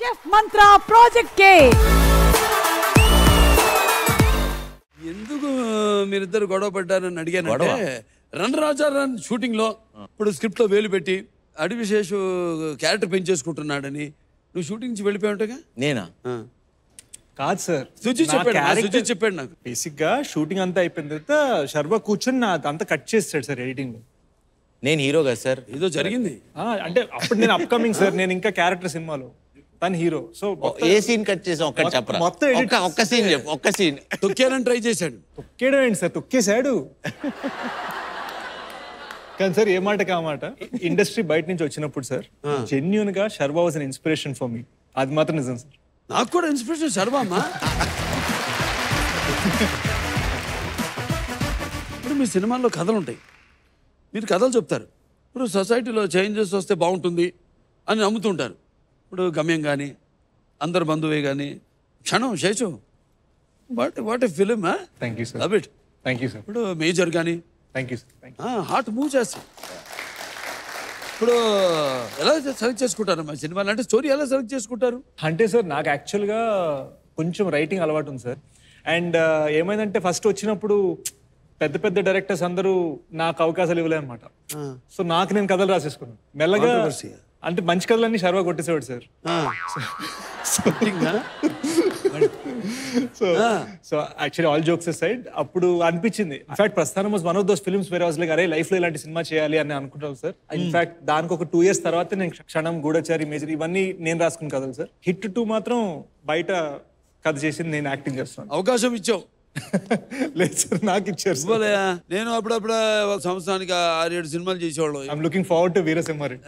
Chef మంత్ర project కే ఎందుకు మీరిద్దరు గొడవ పడ్డారని అడిగానంటే రన్ రాజా రన్ షూటింగ్ లో ఇప్పుడు స్క్రిప్ట్ లో వేలు పెట్టి అడివిశేషు క్యారెక్టర్ పెంచేసుకుంటున్నాడని నువ్వు షూటింగ్ నుంచి వెళ్ళిపోయావుగా. నేనా? కాదు సార్, సుజిత్ చెప్పాడు నాకు. బేసిక్ గా షూటింగ్ అంతా అయిపోయిన తర్వాత శర్వ కూర్చొని నా అంతా కట్ చేస్తాడు సార్ ఎడిటింగ్ లో. నేను హీరో కదా సార్. ఏదో జరిగింది అంటే అప్పుడు నేను అప్కమింగ్ సార్, నేను ఇంకా క్యారెక్టర్ సినిమాలో, తను హీరో. సో ఏ సీన్ కట్ చేసాం ఒక్కటి చెప్పరా? మొత్తం ఒక్క సీన్ చెప్పు, ఒక్క సీన్. తొక్కేయాలని ట్రై చేశాడు. తొక్కేయడం ఏంటి సార్, తొక్కేశాడు. కానీ సార్ ఏ మాట కామాట ఇండస్ట్రీ బయట నుంచి వచ్చినప్పుడు సార్ జెన్యూన్ గా Sharwa was an inspiration for me. అది మాత్రం నిజం సార్. నాకు కూడా ఇన్స్పిరేషన్ శర్వా అమ్మా. ఇప్పుడు మీ సినిమాల్లో కథలు ఉంటాయి, మీరు కథలు చెప్తారు. ఇప్పుడు సొసైటీలో చేంజెస్ వస్తే బాగుంటుంది అని నమ్ముతుంటారు. ఇప్పుడు గమ్యం కానీ అందరు బంధువే కానీ క్షణం Seshu what a film. Thank you sir. Love it. Thank you sir. ఇప్పుడు మేజర్ కానీ thank you sir. Heart move చేస్తాం. ఇప్పుడు ఎలా సెలెక్ట్ చేసుకుంటారు మా సినిమాలు? అంటే స్టోరీ ఎలా సెలెక్ట్ చేసుకుంటారు? అంటే సార్ నాకు యాక్చువల్గా కొంచెం రైటింగ్ అలవాటు ఉంది సార్. అండ్ ఏమైందంటే ఫస్ట్ వచ్చినప్పుడు పెద్ద పెద్ద డైరెక్టర్స్ అందరూ నాకు అవకాశాలు ఇవ్వలే అనమాట. సో నాకు నేను కథలు రాసేసుకున్నాను మెల్లగా. అంటే మంచి కథలన్నీ శర్వా కొట్టేసేవాడు sir. So actually all jokes side అప్పుడు అనిపించింది. In fact Prasthanam was one of those films where was like అరే లైఫ్ లో ఇలాంటి సినిమా చేయాలి అని అనుకుంటాను సార్. ఇన్ఫాక్ట్ దానికి ఒక 2 years తర్వాత నేను క్షణం, గూఢచారి, మేజర్ ఇవన్నీ నేను రాసుకున్న కథలు సార్. హిట్ 2 మాత్రం బయట కథ చేసింది నేను యాక్టింగ్ చేస్తాను. అవకాశం ఇచ్చావు? లేదు సార్, నాకు ఇచ్చారు. నేను అప్పుడప్పుడు ఒక సంవత్సరానికి 6-7 సినిమాలు చేసేవాళ్ళు. I'm looking forward to Veera Simha Reddy.